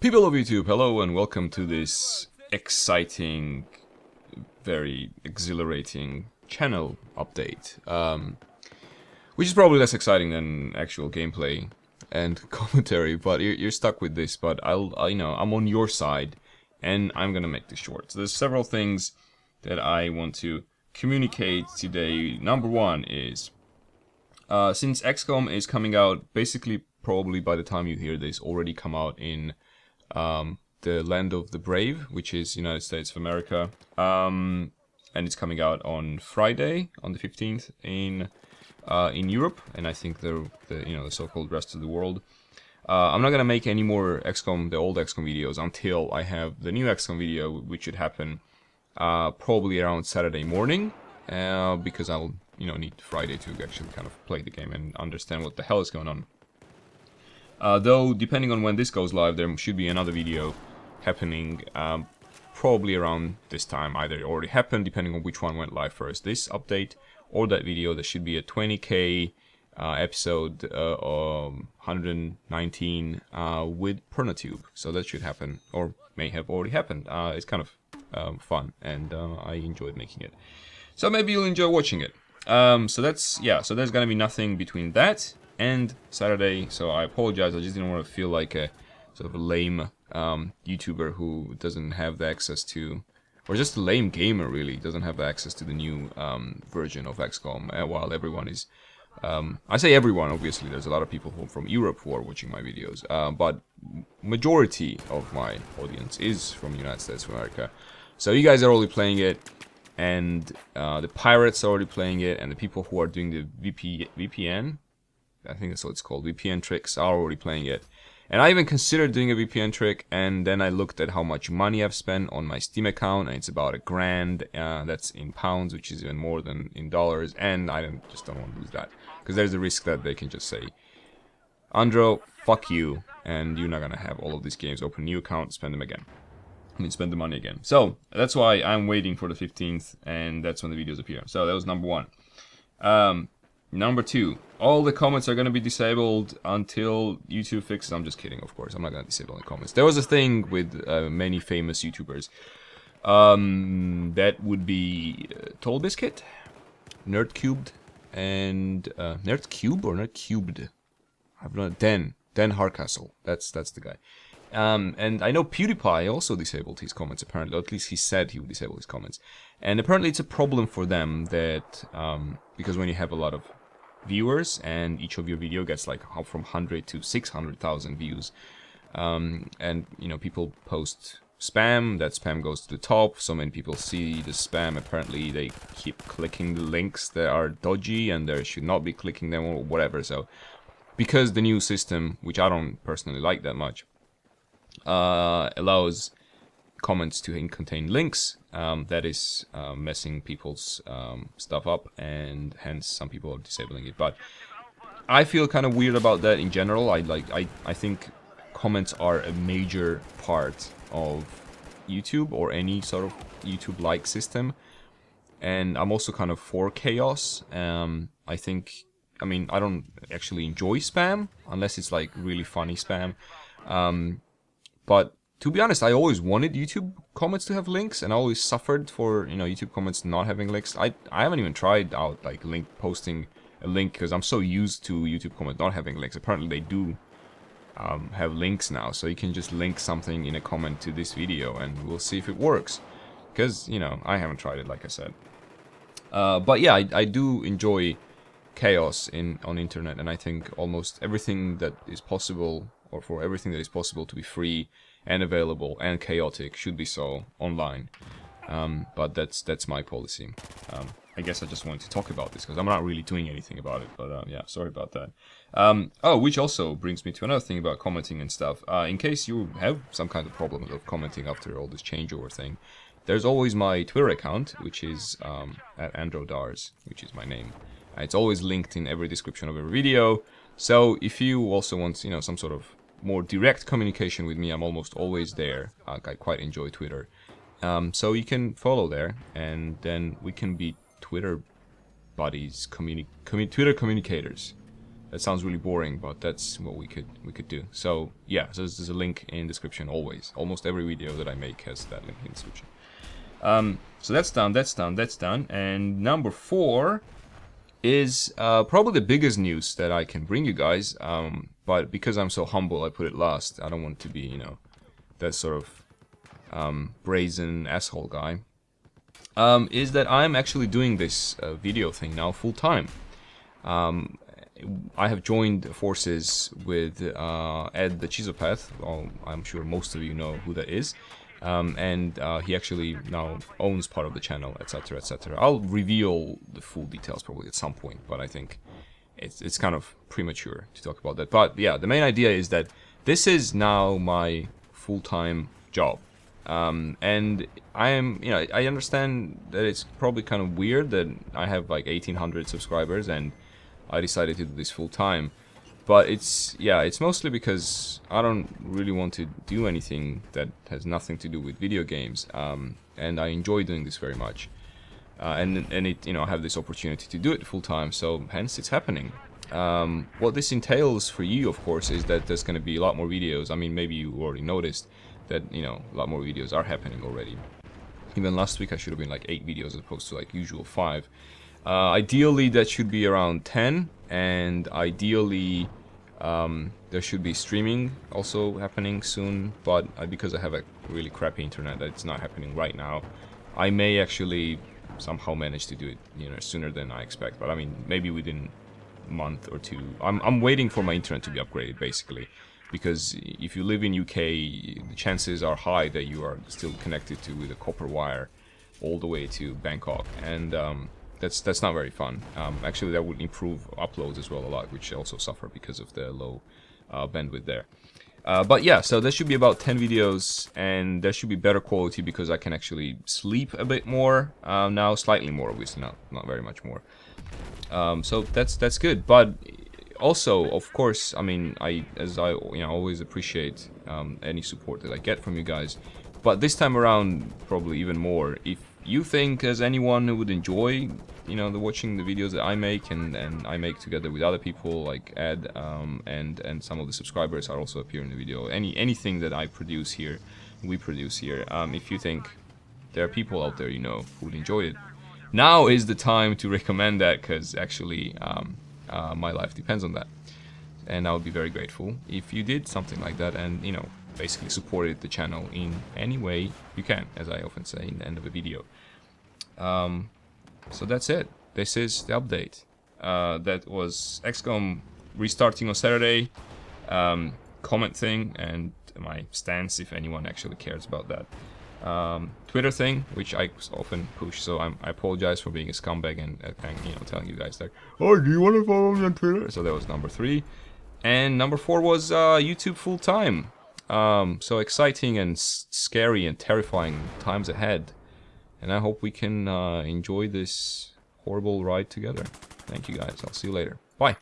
People of YouTube, hello and welcome to this exciting, very exhilarating channel update. Which is probably less exciting than actual gameplay and commentary, but you're stuck with this. But I'm on your side, and I'm gonna make this short. So there's several things that I want to communicate today. Number one is, since XCOM is coming out, basically probably by the time you hear this, already come out in the land of the brave, which is United States of America, and it's coming out on Friday, on the 15th in Europe, and I think the so-called rest of the world. I'm not gonna make any more the old XCOM videos until I have the new XCOM video, which should happen probably around Saturday morning, because I'll need Friday to actually kind of play the game and understand what the hell is going on. Though, depending on when this goes live, there should be another video happening probably around this time. Either it already happened, depending on which one went live first, this update or that video. There should be a 20k episode 119 with Pernatube. So that should happen, or may have already happened. It's kind of fun, and I enjoyed making it. So maybe you'll enjoy watching it. So there's gonna be nothing between that and Saturday, so I apologize. I just didn't want to feel like a sort of a lame YouTuber who doesn't have the access to, or just a lame gamer really, doesn't have access to the new version of XCOM, while everyone is, I say everyone, obviously there's a lot of people from Europe who are watching my videos, but majority of my audience is from the United States of America. So you guys are already playing it, and the pirates are already playing it, and the people who are doing the VPN, I think that's what it's called, VPN tricks, are already playing it. And I even considered doing a VPN trick, and then I looked at how much money I've spent on my Steam account, and it's about $1,000. That's in pounds, which is even more than in dollars, and I just don't want to lose that. Because there's a risk that they can just say, Andro, fuck you, and you're not gonna have all of these games. Open a new account, spend them again. Spend the money again. So, that's why I'm waiting for the 15th, and that's when the videos appear. So, that was number one. Number two, all the comments are going to be disabled until YouTube fixes. I'm just kidding, of course. I'm not going to disable the comments. There was a thing with many famous YouTubers. That would be Toll Biscuit, Nerdcubed, and Nerdcube or Nerdcubed? I've not. Dan Hardcastle. That's the guy. And I know PewDiePie also disabled his comments, apparently. Or at least he said he would disable his comments. And apparently it's a problem for them that, because when you have a lot of viewers, and each of your video gets like from 100 to 600,000 views, and people post spam, that spam goes to the top, so many people see the spam, apparently they keep clicking the links that are dodgy, and they should not be clicking them, or whatever. So, because the new system, which I don't personally like that much, allows comments to contain links, that is messing people's stuff up, and hence some people are disabling it. But I feel kind of weird about that in general. I think comments are a major part of YouTube, or any sort of YouTube-like system, and I'm also kind of for chaos. I don't actually enjoy spam unless it's like really funny spam. But to be honest, I always wanted YouTube comments to have links, and I always suffered for YouTube comments not having links. I haven't even tried out like posting a link, because I'm so used to YouTube comments not having links. Apparently they do have links now, so you can just link something in a comment to this video, and we'll see if it works. Because I haven't tried it, like I said. But yeah, I do enjoy chaos on internet, and I think almost everything that is possible, or for everything that is possible to be free and available and chaotic, should be so online. But that's my policy. I guess I just wanted to talk about this because I'm not really doing anything about it. But yeah, sorry about that. Which also brings me to another thing about commenting and stuff. In case you have some kind of problem of commenting after all this changeover thing, there's always my Twitter account, which is at AndroDars, which is my name. It's always linked in every description of every video. So if you also want, some sort of more direct communication with me, I'm almost always there. I quite enjoy Twitter. So you can follow there, and then we can be Twitter buddies, Twitter communicators. That sounds really boring, but that's what we could do. So yeah, so there's a link in description always. Almost every video that I make has that link in description. So that's done. And number 4 is probably the biggest news that I can bring you guys. But because I'm so humble, I put it last. I don't want to be, you know, that sort of brazen asshole guy. Is that I'm actually doing this video thing now full time. I have joined forces with Ed the Chizopath. Well, I'm sure most of you know who that is. And he actually now owns part of the channel, etc, etc. I'll reveal the full details probably at some point, but I think it's kind of premature to talk about that. But yeah, the main idea is that this is now my full-time job. And I am, you know, I understand that it's probably kind of weird that I have like 1,800 subscribers and I decided to do this full time. But it's mostly because I don't really want to do anything that has nothing to do with video games. And I enjoy doing this very much. And it, you know, I have this opportunity to do it full time, so hence it's happening. What this entails for you, of course, is that there's going to be a lot more videos. I mean, maybe you already noticed that, you know, a lot more videos are happening already. Even last week I should have been like 8 videos as opposed to like usual 5. Ideally that should be around 10, and ideally there should be streaming also happening soon, but because I have a really crappy internet, it's not happening right now. I may actually somehow manage to do it, you know, sooner than I expect, but I mean maybe within a month or 2. I'm waiting for my internet to be upgraded basically. Because if you live in UK, the chances are high that you are still connected to with a copper wire all the way to Bangkok, and that's not very fun. Actually, that would improve uploads as well a lot, which also suffer because of the low bandwidth there. But yeah, so there should be about 10 videos, and there should be better quality because I can actually sleep a bit more now, slightly more, obviously, not very much more. So that's good, but. Also, of course, I mean, I always appreciate any support that I get from you guys, but this time around, probably even more. If you think there's anyone who would enjoy, you know, watching the videos that I make and I make together with other people like Ed, and some of the subscribers are also appear in the video. Anything that I produce here, we produce here. If you think there are people out there, you know, who would enjoy it, now is the time to recommend that, because actually. My life depends on that, and I would be very grateful if you did something like that and, you know, basically supported the channel in any way you can, as I often say in the end of a video. So that's it. This is the update. That was XCOM restarting on Saturday, comment thing, and my stance if anyone actually cares about that. Twitter thing, which I often push, so I apologize for being a scumbag and you know, telling you guys like, oh, do you want to follow me on Twitter? So that was number 3, and number 4 was YouTube full time. So exciting and scary and terrifying times ahead, and I hope we can enjoy this horrible ride together. Thank you guys. I'll see you later. Bye.